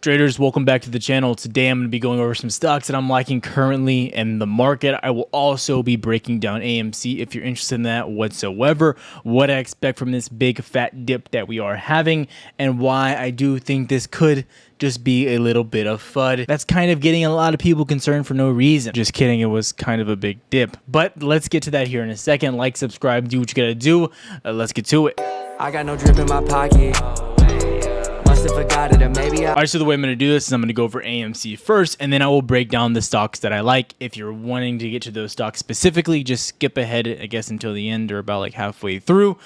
Traders, welcome back to the channel. Today I'm going to be going over some stocks that I'm liking currently in the market. I will also be breaking down AMC if you're interested in that whatsoever, what I expect from this big fat dip that we are having, and why I do think this could just be a little bit of FUD. That's kind of getting a lot of people concerned for no reason. Just kidding, it was kind of a big dip. But let's get to that here in a second. Like, subscribe, do what you gotta do. Let's get to it. I got no drip in my pocket. Forgot it, or maybe All right, so the way I'm going to do this is I'm going to go over AMC first, and then I will break down the stocks that I like. If you're wanting to get to those stocks specifically, just skip ahead, I guess, until the end or about like halfway through,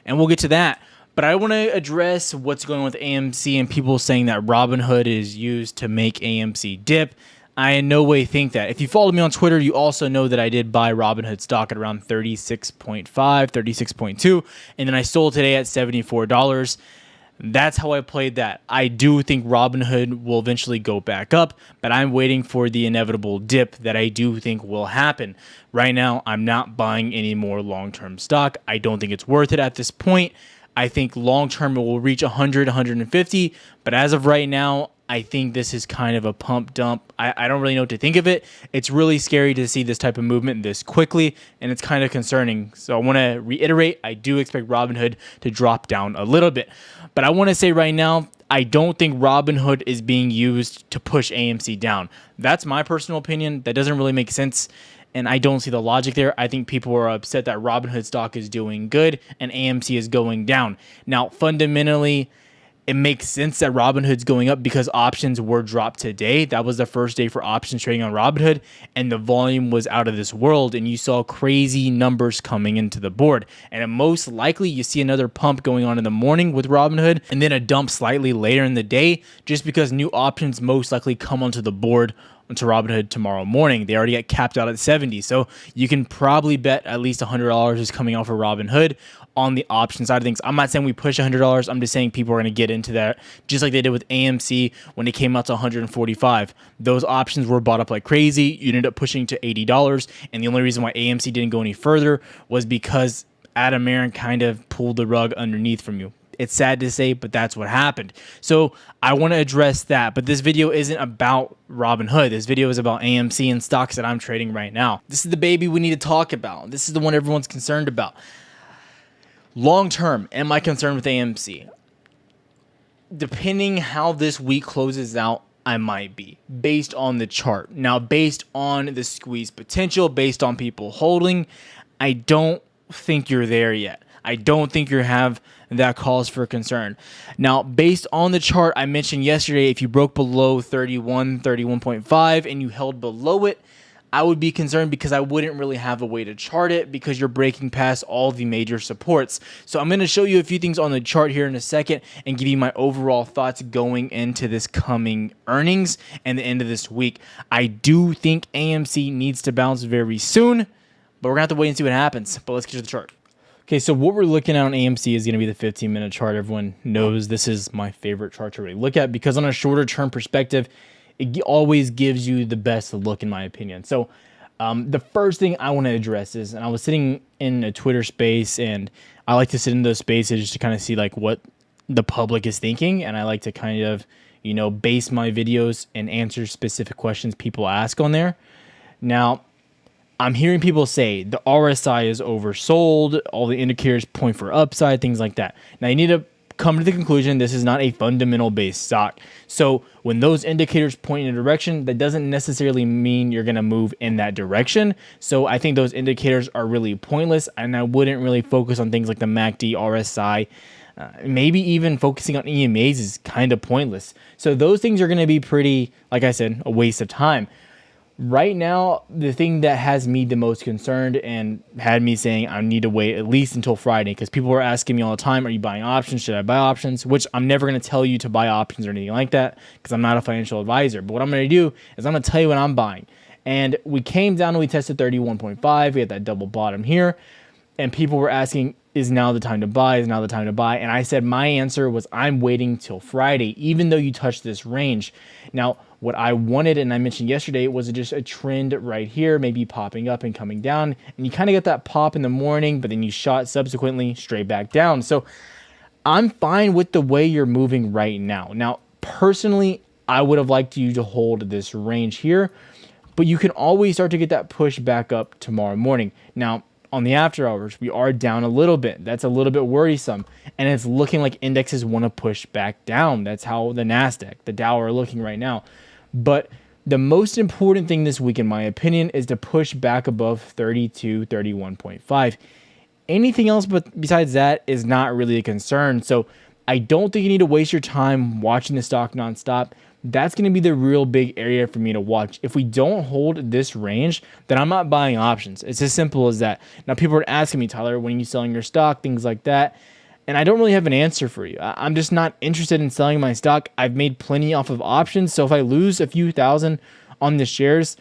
and we'll get to that. But I want to address what's going on with AMC and people saying that Robinhood is used to make AMC dip. I in no way think that. If you follow me on Twitter, you also know that I did buy Robinhood stock at around 36.5, 36.2, and then I sold today at $74. That's how I played that. I do think Robinhood will eventually go back up, but I'm waiting for the inevitable dip that I do think will happen. Right now, I'm not buying any more long-term stock. I don't think it's worth it at this point. I think long-term it will reach 100, 150, but as of right now, I think this is kind of a pump dump. I don't really know what to think of it. It's really scary to see this type of movement this quickly, and it's kind of concerning. So I want to reiterate, I do expect Robinhood to drop down a little bit. But I want to say right now, I don't think Robinhood is being used to push AMC down. That's my personal opinion. That doesn't really make sense, and I don't see the logic there. I think people are upset that Robinhood stock is doing good and AMC is going down. Now, fundamentally, it makes sense that Robinhood's going up because options were dropped today. That was the first day for options trading on Robinhood, and the volume was out of this world, and you saw crazy numbers coming into the board. And most likely, you see another pump going on in the morning with Robinhood, and then a dump slightly later in the day, just because new options most likely come onto the board onto Robinhood tomorrow morning. They already get capped out at 70, so you can probably bet at least $100 is coming off of Robinhood on the option side of things. I'm not saying we push $100. I'm just saying people are going to get into that, just like they did with AMC when it came out to 145. Those options were bought up like crazy. You ended up pushing to $80, and the only reason why AMC didn't go any further was because Adam Aaron kind of pulled the rug underneath from you. It's sad to say, but that's what happened. So I want to address that, but this video isn't about Robinhood. This video is about AMC and stocks that I'm trading right now. This is the baby we need to talk about. This is the one everyone's concerned about. Long term, am I concerned with AMC? Depending how this week closes out, I might be, based on the chart. Now, based on the squeeze potential, based on people holding, I don't think you're there yet. I don't think you have that cause for concern. Now, based on the chart I mentioned yesterday, if you broke below 31, 31.5 and you held below it, I would be concerned because I wouldn't really have a way to chart it because you're breaking past all the major supports. So I'm going to show you a few things on the chart here in a second and give you my overall thoughts going into this coming earnings and the end of this week. I do think AMC needs to bounce very soon, but we're going to have to wait and see what happens. But let's get to the chart. Okay, so what we're looking at on AMC is going to be the 15-minute chart. Everyone knows this is my favorite chart to really look at because on a shorter term perspective, it always gives you the best look, in my opinion. So the first thing I want to address is, and I was sitting in a Twitter space, and I like to sit in those spaces just to kind of see like what the public is thinking, and I like to kind of, you know, base my videos and answer specific questions people ask on there. Now, I'm hearing people say the RSI is oversold, all the indicators point for upside, things like that. Now, you need to come to the conclusion this is not a fundamental based stock. So when those indicators point in a direction, that doesn't necessarily mean you're going to move in that direction. So I think those indicators are really pointless, and I wouldn't really focus on things like the MACD, RSI. Maybe even focusing on EMAs is kind of pointless. So those things are going to be pretty, like I said, a waste of time. Right now, the thing that has me the most concerned and had me saying I need to wait at least until Friday, because people are asking me all the time, are you buying options? Should I buy options? Which I'm never going to tell you to buy options or anything like that because I'm not a financial advisor. But what I'm going to do is I'm going to tell you what I'm buying. And we came down and we tested 31.5. We had that double bottom here. And people were asking, is now the time to buy? Is now the time to buy? And I said my answer was I'm waiting till Friday, even though you touched this range. Now, what I wanted, and I mentioned yesterday, was just a trend right here, maybe popping up and coming down. And you kind of get that pop in the morning, but then you shot subsequently straight back down. So I'm fine with the way you're moving right now. Now, personally, I would have liked you to hold this range here, but you can always start to get that push back up tomorrow morning. Now, on the after hours, we are down a little bit. That's a little bit worrisome. And it's looking like indexes want to push back down. That's how the Nasdaq, the Dow are looking right now. But the most important thing this week, in my opinion, is to push back above 32, 31.5. Anything else but besides that is not really a concern. So I don't think you need to waste your time watching the stock nonstop. That's going to be the real big area for me to watch. If we don't hold this range, then I'm not buying options. It's as simple as that. Now, people are asking me, Tyler, when are you selling your stock, things like that. And I don't really have an answer for you. I'm just not interested in selling my stock. I've made plenty off of options. So if I lose a few thousand on the shares,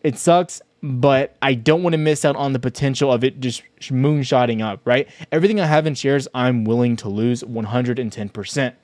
it sucks. But I don't want to miss out on the potential of it just moonshotting up, right? Everything I have in shares, I'm willing to lose 110%.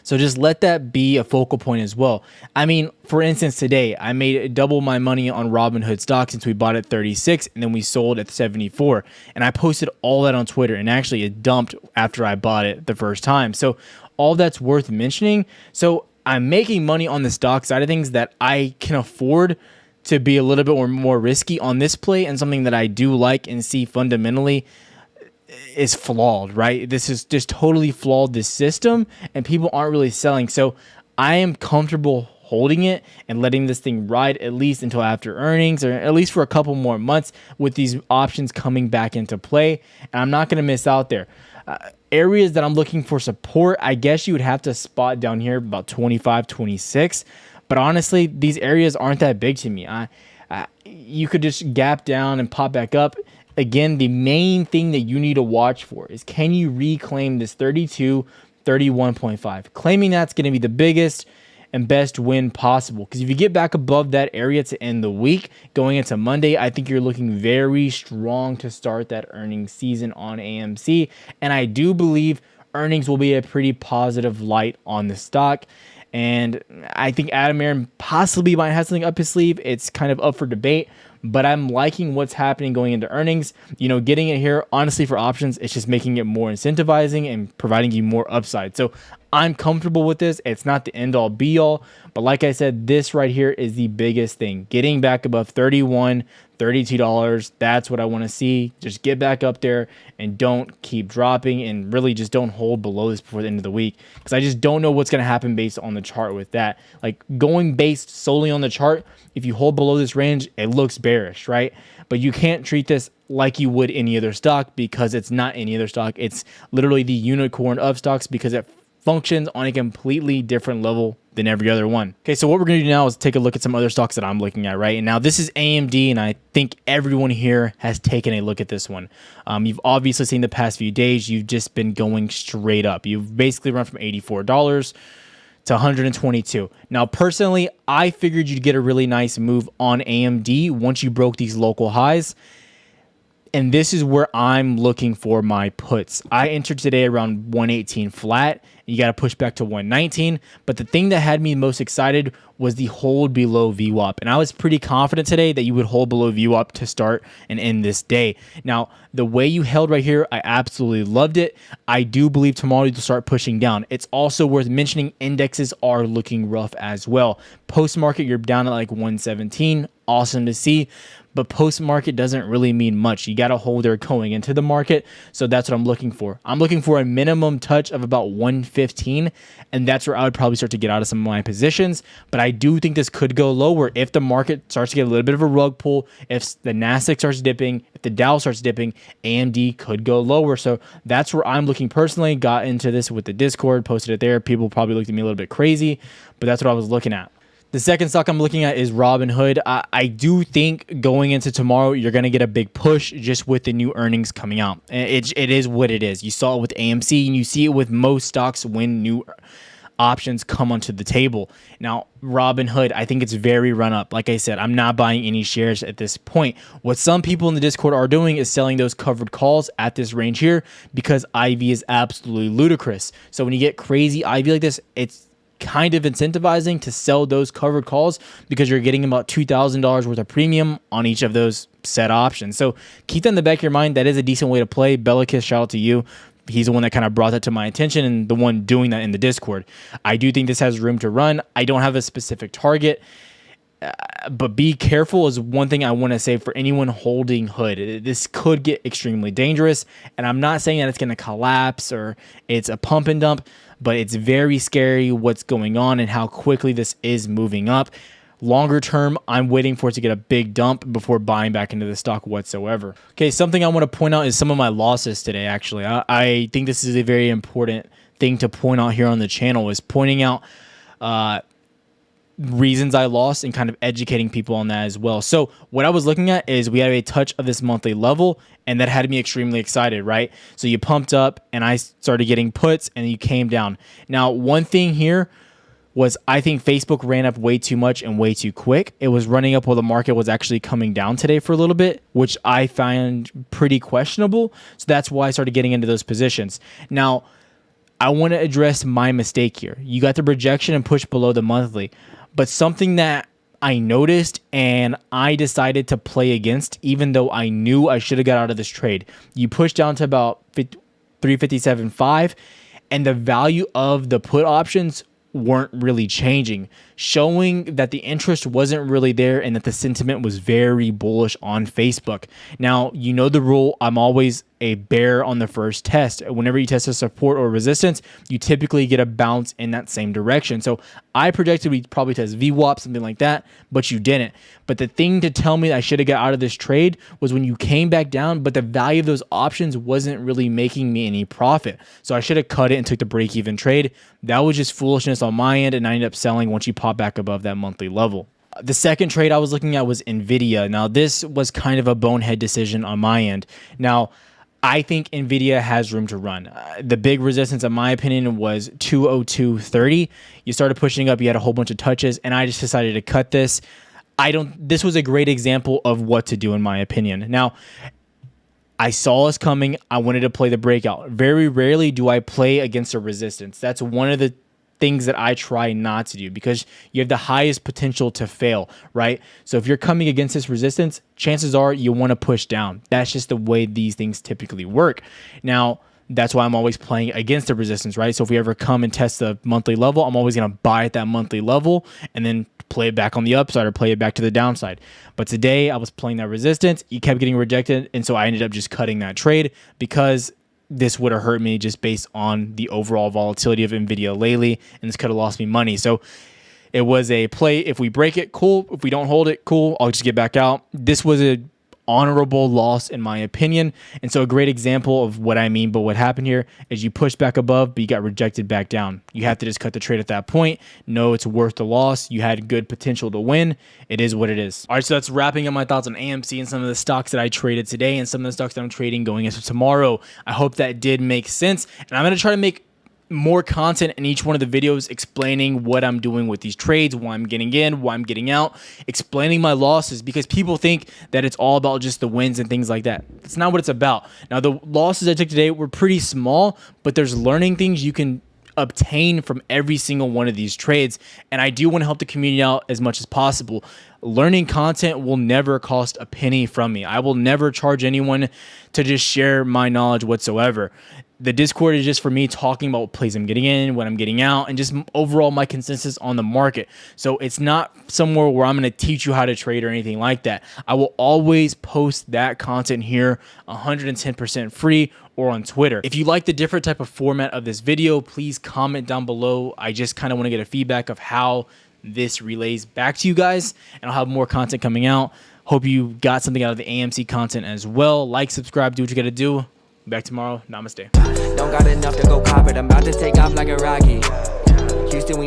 So just let that be a focal point as well. I mean, for instance, today I made double my money on Robinhood stock since we bought at 36 and then we sold at 74. And I posted all that on Twitter, and actually it dumped after I bought it the first time. So all that's worth mentioning. So I'm making money on the stock side of things that I can afford to be a little bit more risky on this play, and something that I do like and see fundamentally is flawed, right? This is just totally flawed, this system, and people aren't really selling. So I am comfortable holding it and letting this thing ride at least until after earnings, or at least for a couple more months with these options coming back into play. And I'm not going to miss out there. Areas that I'm looking for support, I guess you would have to spot down here about 25, 26. But honestly, these areas aren't that big to me. You could just gap down and pop back up. Again, the main thing that you need to watch for is, can you reclaim this 32, 31.5? Claiming that's going to be the biggest and best win possible. Because if you get back above that area to end the week, going into Monday, I think you're looking very strong to start that earnings season on AMC. And I do believe earnings will be a pretty positive light on the stock. And I think Adam Aaron possibly might have something up his sleeve. It's kind of up for debate, but I'm liking what's happening going into earnings. You know, getting it here, honestly, for options, it's just making it more incentivizing and providing you more upside. So I'm comfortable with this. It's not the end all be all, but like I said, this right here is the biggest thing. Getting back above $31, $32, that's what I want to see. Just get back up there and don't keep dropping, and really just don't hold below this before the end of the week, because I just don't know what's going to happen based on the chart with that. Like, going based solely on the chart, if you hold below this range, it looks bearish, right? But you can't treat this like you would any other stock, because it's not any other stock. It's literally the unicorn of stocks, because it functions on a completely different level than every other one. Okay, so what we're going to do now is take a look at some other stocks that I'm looking at, right? And now this is AMD, and I think everyone here has taken a look at this one. You've obviously seen the past few days, you've just been going straight up. You've basically run from $84 to 122. Now, personally, I figured you'd get a really nice move on AMD once you broke these local highs. And this is where I'm looking for my puts. I entered today around 118 flat. You got to push back to 119. But the thing that had me most excited was the hold below VWAP. And I was pretty confident today that you would hold below VWAP to start and end this day. Now, the way you held right here, I absolutely loved it. I do believe tomorrow you'll start pushing down. It's also worth mentioning indexes are looking rough as well. Post-market, you're down at like 117. Awesome to see. But post-market doesn't really mean much. You got to hold there going into the market. So that's what I'm looking for. I'm looking for a minimum touch of about 115. And that's where I would probably start to get out of some of my positions. But I do think this could go lower if the market starts to get a little bit of a rug pull. If the Nasdaq starts dipping, if the Dow starts dipping, AMD could go lower. So that's where I'm looking personally. Got into this with the Discord, posted it there. People probably looked at me a little bit crazy, but that's what I was looking at. The second stock I'm looking at is Robinhood. I do think going into tomorrow, you're going to get a big push just with the new earnings coming out. It is what it is. You saw it with AMC, and you see it with most stocks when new options come onto the table. Now, Robinhood, I think it's very run up. Like I said, I'm not buying any shares at this point. What some people in the Discord are doing is selling those covered calls at this range here, because IV is absolutely ludicrous. So when you get crazy IV like this, it's kind of incentivizing to sell those covered calls, because you're getting about $2,000 worth of premium on each of those set options. So keep that in the back of your mind. That is a decent way to play. Bellicus, shout out to you. He's the one that kind of brought that to my attention and the one doing that in the Discord. I do think this has room to run. I don't have a specific target, but be careful is one thing I want to say for anyone holding hood. This could get extremely dangerous, and I'm not saying that it's going to collapse or it's a pump and dump, but it's very scary what's going on and how quickly this is moving up. Longer term, I'm waiting for it to get a big dump before buying back into the stock whatsoever. Okay, something I want to point out is some of my losses today, actually. I think this is a very important thing to point out here on the channel, is pointing out reasons I lost and kind of educating people on that as well. So what I was looking at is we had a touch of this monthly level, and that had me extremely excited, right? So you pumped up, and I started getting puts, and you came down. Now, one thing here was I think Facebook ran up way too much and way too quick. It was running up while the market was actually coming down today for a little bit, which I find pretty questionable. So that's why I started getting into those positions. Now, I want to address my mistake here. You got the projection and push below the monthly, but something that I noticed and I decided to play against, even though I knew I should have got out of this trade. You pushed down to about 357.5, and the value of the put options weren't really changing, showing that the interest wasn't really there and that the sentiment was very bullish on Facebook. Now, you know the rule, I'm always a bear on the first test. Whenever you test a support or resistance, you typically get a bounce in that same direction. So I projected we'd probably test VWAP, something like that, but you didn't. But the thing to tell me that I should have got out of this trade was when you came back down, but the value of those options wasn't really making me any profit. So I should have cut it and took the break-even trade. That was just foolishness on my end, and I ended up selling once you pop back above that monthly level. The second trade I was looking at was Nvidia. Now, this was kind of a bonehead decision on my end. Now, I think Nvidia has room to run. The big resistance, in my opinion, was 202.30. You started pushing up, you had a whole bunch of touches, and I just decided to cut this. This was a great example of what to do, in my opinion. Now, I saw us coming. I wanted to play the breakout. Very rarely do I play against a resistance. That's one of the things that I try not to do because you have the highest potential to fail, right? So if you're coming against this resistance, chances are you want to push down. That's just the way these things typically work. Now, that's why I'm always playing against the resistance, right? So if we ever come and test the monthly level, I'm always going to buy at that monthly level and then play it back on the upside or play it back to the downside. But today I was playing that resistance. You kept getting rejected. And so I ended up just cutting that trade because this would have hurt me just based on the overall volatility of Nvidia lately, and this could have lost me money. So it was a play. If we break it, cool. If we don't hold it, cool. I'll just get back out. This was a honorable loss in my opinion. And so a great example of what I mean, but what happened here is you pushed back above, but you got rejected back down. You have to just cut the trade at that point. No, it's worth the loss. You had good potential to win. It is what it is. All right, so that's wrapping up my thoughts on AMC and some of the stocks that I traded today and some of the stocks that I'm trading going into tomorrow. I hope that did make sense. And I'm going to try to make more content in each one of the videos explaining what I'm doing with these trades, why I'm getting in, why I'm getting out, explaining my losses, because people think that it's all about just the wins and things like that. That's not what it's about. Now, the losses I took today were pretty small, but there's learning things you can obtain from every single one of these trades, and I do want to help the community out as much as possible. Learning content will never cost a penny from me. I will never charge anyone to just share my knowledge whatsoever. The Discord is just for me talking about what plays I'm getting in, what I'm getting out, and just overall my consensus on the market. So it's not somewhere where I'm going to teach you how to trade or anything like that. I will always post that content here 110% free or on Twitter. If you like the different type of format of this video, please comment down below. I just kind of want to get a feedback of how this relays back to you guys, and I'll have more content coming out. Hope you got something out of the AMC content as well. Like, subscribe, do what you got to do. Back tomorrow. Namaste. Don't got enough to go cop it. I'm about to take off like a rocket. Houston, we